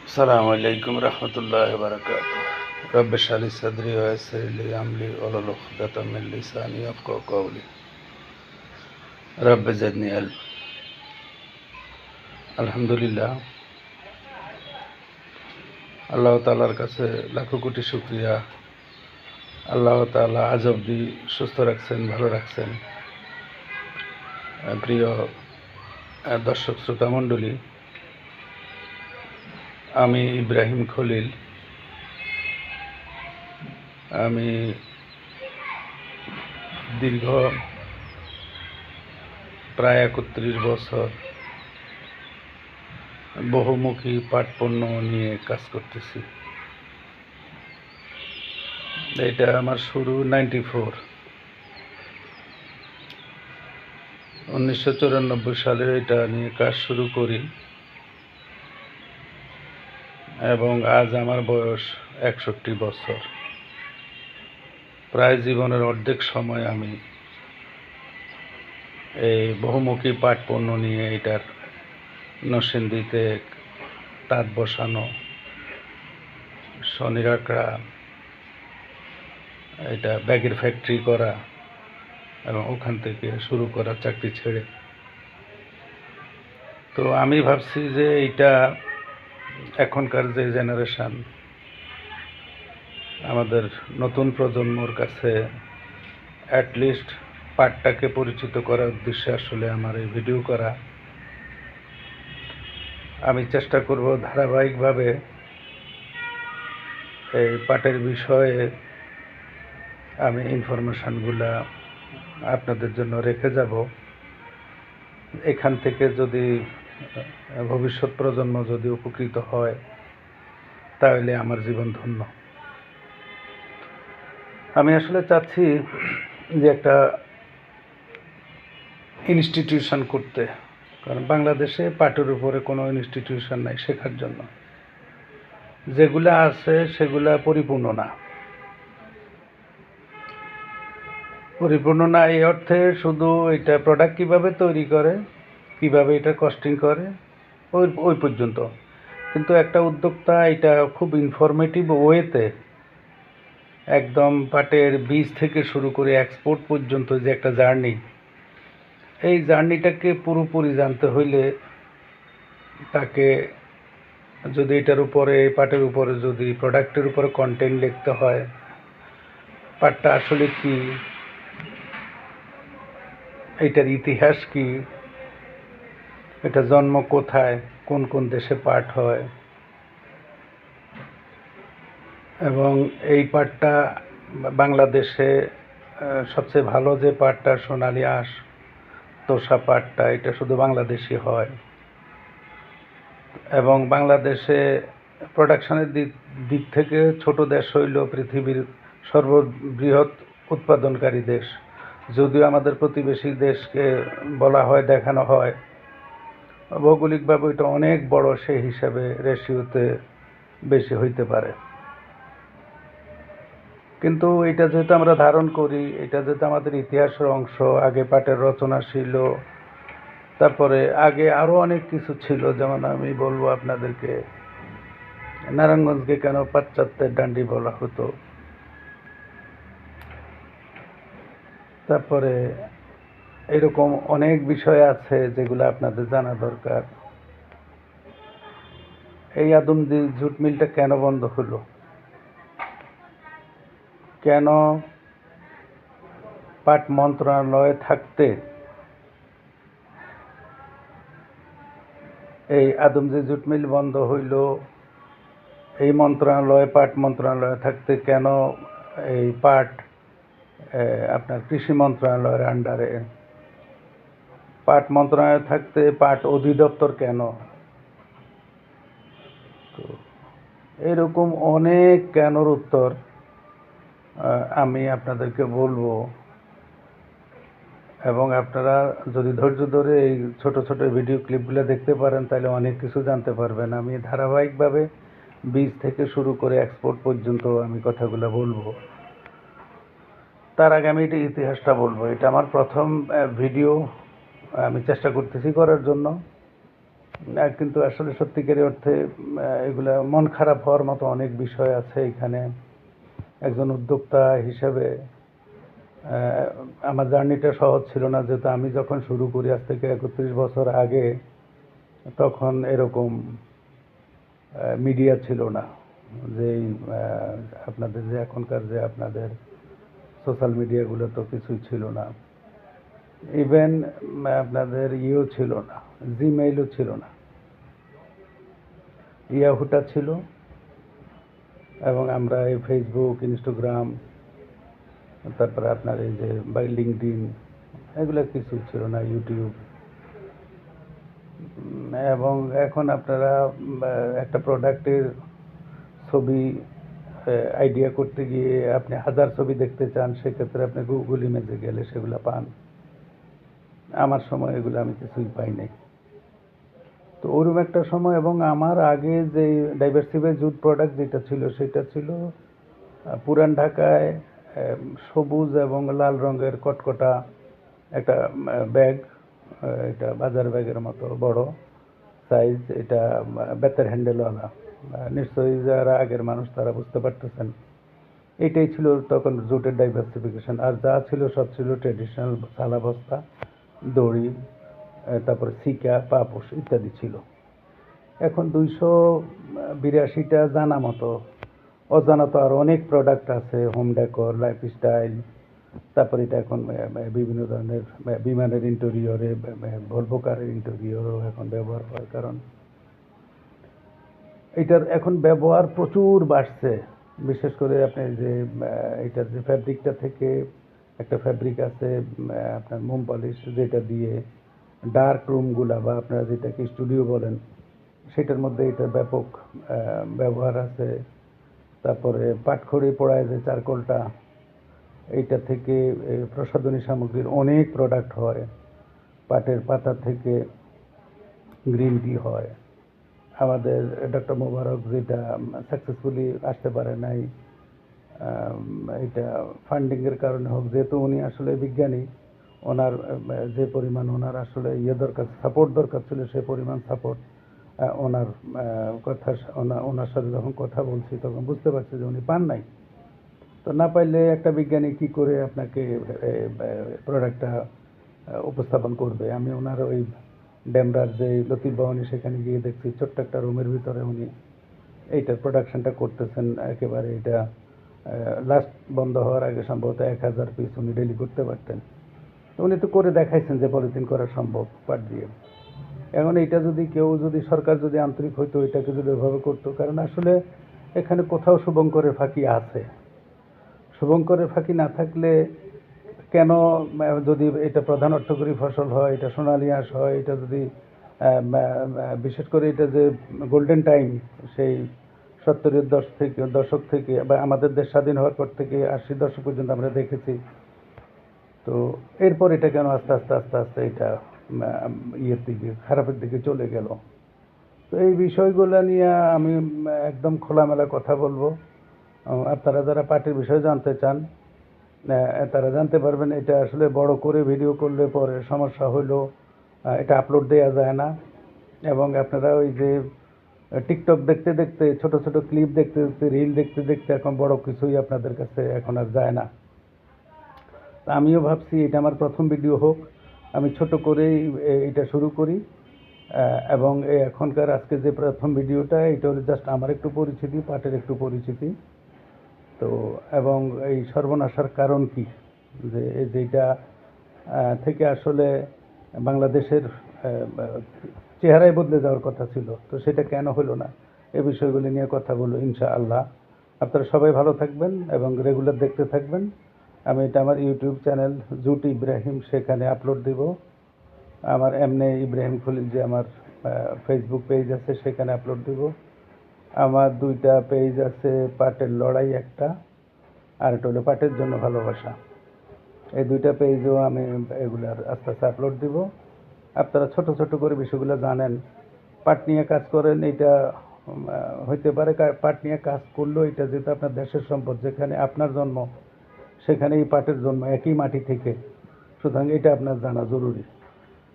السلام عليكم ورحمة الله وبركاته. رب اشرح لي صدري ويسر لي أمري واحلل عقدة من لساني يفقهوا قولي. رب زدني علما. আলহামদুলিল্লাহ, আল্লাহ তাআলার কাছে লাখো কোটি শুকরিয়া। আল্লাহ তাআলা আজ অবধি সুস্থ রাখছেন, ভালো রাখছেন। প্রিয় দর্শক শ্রোতা মণ্ডলী, আমি ইব্রাহিম খলিল। আমি দীর্ঘ প্রায় ৩১ বছর বহুমুখী পাটপণ্য নিয়ে কাজ করতেছি। এটা আমার শুরু 1994 সালে এটা নিয়ে কাজ শুরু করি এবং আজ আমার বয়স ৬১ বছর। প্রায় জীবনের অর্ধেক সময় আমি এই বহুমুখী পাটপণ্য নিয়ে এটার নরসিংদীতে তাঁত বসানো, শনি রাখড়া, এটা ব্যাগের ফ্যাক্টরি করা এবং ওখান থেকে শুরু করা চাকরি ছেড়ে। তো আমি ভাবছি যে এইটা এখনকার যে জেনারেশন, আমাদের নতুন প্রজন্মর কাছে অ্যাটলিস্ট পাটটাকে পরিচিত করার উদ্দেশ্যে আসলে আমার এই ভিডিও করা। আমি চেষ্টা করব ধারাবাহিকভাবে এই পাটের বিষয়ে আমি ইনফরমেশানগুলা আপনাদের জন্য রেখে যাব। এখান থেকে যদি ভবিষ্যৎ প্রজন্ম যদি উপকৃত হয় তাহলে আমার জীবন ধন্য। আমি আসলে চাচ্ছি যে একটা ইনস্টিটিউশন করতে, কারণ বাংলাদেশে পাটের উপরে কোনো ইনস্টিটিউশন নাই শেখার জন্য। যেগুলা আছে সেগুলা পরিপূর্ণ না। পরিপূর্ণ না এই অর্থে শুধু এটা প্রোডাক্ট কীভাবে তৈরি করে, কীভাবে এটা কস্টিং করে, ওই পর্যন্ত। কিন্তু একটা উদ্যোক্তা এটা খুব ইনফরমেটিভ ওয়েতে একদম পাটের বীজ থেকে শুরু করে এক্সপোর্ট পর্যন্ত যে একটা জার্নি, এই জার্নিটাকে পুরোপুরি জানতে হইলে তাকে যদি এটার উপরে, পাটের উপরে যদি প্রোডাক্টের উপরে কন্টেন্ট লিখতে হয়, পাটটা আসলে কি, এটার ইতিহাস কি, এটা জন্ম কোথায়, কোন কোন দেশে পাট হয়, এবং এই পাটটা বাংলাদেশে সবচেয়ে ভালো যে পাটটা সোনালী আঁশ তোষা পাটটা, এটা শুধু বাংলাদেশি হয়। এবং বাংলাদেশে প্রোডাকশনের দিক থেকে ছোট দেশ হইল পৃথিবীর সর্ববৃহৎ উৎপাদনকারী দেশ। যদিও আমাদের প্রতিবেশী দেশকে বলা হয়, দেখানো হয়, ভৌগোলিকভাবে এটা অনেক বড়, সেই হিসাবে রেশিওতে বেশি হইতে পারে। কিন্তু এটা যেহেতু আমরা ধারণ করি, এটা যেহেতু আমাদের ইতিহাসের অংশ, আগে পাটের রচনা ছিল, তারপরে আগে আরও অনেক কিছু ছিল। যেমন আমি বলবো আপনাদেরকে, নারায়ণগঞ্জকে কেন পাশ্চাত্যের ডান্ডি বলা হতো, তারপরে এরকম অনেক বিষয় আছে যেগুলো আপনাদের জানা দরকার। এই আদমদী জুট মিলটা কেন বন্ধ হলো, কেন পাট মন্ত্রণালয়ে থাকতে এই আদমদী জুট মিল বন্ধ হইল, এই মন্ত্রণালয়ে, পাট মন্ত্রণালয়ে থাকতে কেন এই পাট আপনার কৃষি মন্ত্রণালয়ের আন্ডারে, পাট মন্ত্রণালয়ে থাকতে পাট অধিদপ্তর কেন, তো এরকম অনেক কেনর উত্তর আমি আপনাদেরকে বলবো। এবং আপনারা যদি ধৈর্য ধরে এই ছোট ছোট ভিডিও ক্লিপগুলো দেখতে পারেন তাহলে অনেক কিছু জানতে পারবেন। আমি ধারাবাহিকভাবে বীজ থেকে শুরু করে এক্সপোর্ট পর্যন্ত আমি কথাগুলো বলবো। তার আগে আমি এটা ইতিহাসটা বলবো। এটা আমার প্রথম ভিডিও, আমি চেষ্টা করতেছি করার জন্য। কিন্তু আসলে সত্যিকারের অর্থে এগুলা মন খারাপ হওয়ার মতো অনেক বিষয় আছে এখানে। একজন উদ্যোক্তা হিসেবে আমার জার্নিটা সহজ ছিল না, যেহেতু আমি যখন শুরু করি আজ থেকে 31 বছর আগে, তখন এরকম মিডিয়া ছিল না। যেই আপনাদের যে এখনকার যে আপনাদের সোশ্যাল মিডিয়াগুলো তো কিছুই ছিল না। ইভেন আপনাদের ইয়েও ছিল না, জিমেইলও ছিল না, ইয়াহুটা ছিল। এবং আমরা এই ফেসবুক, ইনস্টাগ্রাম, তারপরে আপনার এই যে লিঙ্কডইন, এগুলো কিছুই ছিল না, ইউটিউব। এবং এখন আপনারা একটা প্রোডাক্টের ছবি আইডিয়া করতে গিয়ে আপনি 1000 ছবি দেখতে চান, সেক্ষেত্রে আপনি গুগল ইমেজে গেলে সেগুলো পান। আমার সময় এগুলো আমি কিছুই পাই নাই। তো ওরকম একটা সময়। এবং আমার আগে যে ডাইভার্সিফাই জুট প্রোডাক্ট যেটা ছিল, সেটা ছিল পুরান ঢাকায় সবুজ এবং লাল রঙের কটকটা একটা ব্যাগ। এটা বাজার ব্যাগের মতো বড় সাইজ। এটা বেতের হ্যান্ডেলওয়ালা। নিশ্চয়ই যারা আগের মানুষ তারা বুঝতে পারতেছেন। এটাই ছিল তখন জুটের ডাইভার্সিফিকেশন। আর যা ছিল সব ছিল ট্রেডিশনাল থালা বস্তা, দড়ি, তারপরে সিকা, পাপোশ ইত্যাদি ছিল। এখন 282টা জানা মতো, অজানা তো আরও অনেক প্রোডাক্ট আছে, হোম ডেকর, লাইফস্টাইল। তারপরে এটা এখন বিভিন্ন ধরনের বিমানের ইন্টেরিয়রে, ভলভো কারের ইন্টেরিয়রও এখন ব্যবহার করার কারণ এটার এখন ব্যবহার প্রচুর বাড়ছে। বিশেষ করে আপনি যে এটার যে ফ্যাব্রিকটা থেকে একটা ফ্যাব্রিক আছে আপনার মোম পলিশ, যেটা দিয়ে ডার্ক রুমগুলা বা আপনারা যেটাকে স্টুডিও বলেন, সেটার মধ্যে এটার ব্যাপক ব্যবহার আছে। তারপরে পাটখড়ি পোড়ায় যে চারকোলটা, এইটা থেকে প্রসাধনী সামগ্রীর অনেক প্রোডাক্ট হয়। পাটের পাতা থেকে গ্রিন টি হয়। আমাদের ডক্টর মোবারক যেটা সাকসেসফুলি আসতে পারে নাই, এটা ফান্ডিংয়ের কারণে হোক, যেহেতু উনি আসলে বিজ্ঞানী, ওনার যে পরিমাণ ওনার আসলে দরকার, সাপোর্ট দরকার ছিল, সে পরিমাণ সাপোর্ট ওনার কথা, ওনার সাথে যখন কথা বলছি তখন বুঝতে পারছি যে উনি পান নাই। তো না পাইলে একটা বিজ্ঞানী কি করে আপনাকে প্রোডাক্টটা উপস্থাপন করবে। আমি ওনার ওই ডেমরার যে লতিফ ভবনী, সেখানে গিয়ে দেখছি ছোট্ট একটা রুমের ভিতরে উনি এইটার প্রোডাকশনটা করতেছেন। একেবারে এটা লাস্ট বন্ধ হওয়ার আগে সম্ভবত 1000 পিস উনি ডেলি করতে পারতেন। উনি তো করে দেখাইছেন যে পলিথিন করা সম্ভব পাট দিয়ে। এখন এইটা যদি কেউ, যদি সরকার যদি আন্তরিক হইতো, এটাকে যদি ওইভাবে করতো, কারণ আসলে এখানে কোথাও শুভঙ্করের ফাঁকি আছে। শুভঙ্করের ফাঁকি না থাকলে কেন, যদি এটা প্রধান অর্থকরী ফসল হয়, এটা সোনালী আঁশ হয়, এটা যদি বিশেষ করে এটা যে গোল্ডেন টাইম, সেই 70-এর দশক থেকে বা আমাদের দেশ স্বাধীন হওয়ার পর থেকে 80-র দশক পর্যন্ত আমরা দেখেছি। তো এরপর এটা কেন আস্তে আস্তে আস্তে আস্তে এটা ইয়ের দিকে, খারাপের দিকে চলে গেল। তো এই বিষয়গুলো নিয়ে আমি একদম খোলামেলা কথা বলবো। আপনারা যারা পার্টির বিষয়ে জানতে চান তারা জানতে পারবেন। এটা আসলে বড় করে ভিডিও করলে পরে সমস্যা হইলো এটা আপলোড দেওয়া যায় না। এবং আপনারা ওই যে টিকটক দেখতে দেখতে, ছোট ছোট ক্লিপ দেখতে দেখতে, রিল দেখতে দেখতে এখন বড় কিছুই আপনাদের কাছে এখন আর যায় না। আমিও ভাবছি এটা আমার প্রথম ভিডিও হোক, আমি ছোট করেই এটা শুরু করি। এবং এখনকার আজকে যে প্রথম ভিডিওটা, এটা হলো জাস্ট আমার একটু পরিচিতি, পাটের একটু পরিচিতি। তো এবং এই সর্বনাশার কারণ কি, যে যেটা থেকে আসলে বাংলাদেশের চেহারাই বদলে যাওয়ার কথা ছিল, তো সেটা কেন হলো না, এই বিষয়গুলি নিয়ে কথা বলবো ইনশাআল্লাহ। আপনারা সবাই ভালো থাকবেন এবং রেগুলার দেখতে থাকবেন। আমি এটা আমার ইউটিউব চ্যানেল জুট ইব্রাহিম, সেখানে আপলোড দিব। আমার এমনি ইব্রাহিম খলিল যে আমার ফেসবুক পেজ আছে, সেখানে আপলোড দিব। আমার 2টা পেজ আছে, পাটের লড়াই একটা, আর এটা হলো পাটের জন্য ভালোবাসা। এই 2টা পেজও আমি এগুলার আস্তে আস্তে আপলোড দিব। আপনারা ছোট ছোট করে বিষয়গুলো জানেন, পাট নিয়ে কাজ করেন, এটা হইতে পারে। পাট নিয়ে কাজ করলেও এটা যেহেতু আপনার দেশের সম্পদ, যেখানে আপনার জন্ম সেখানে এই পাটের জন্ম, একই মাটি থেকে, সুতরাং এটা আপনার জানা জরুরি।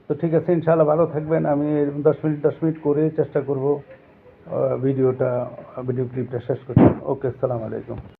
তো তো ঠিক আছে, ইনশাআল্লাহ ভালো থাকবেন। আমি 10 মিনিট করে চেষ্টা করব ভিডিও ক্লিপটা শেষ করতে। ওকে, আসসালামু আলাইকুম।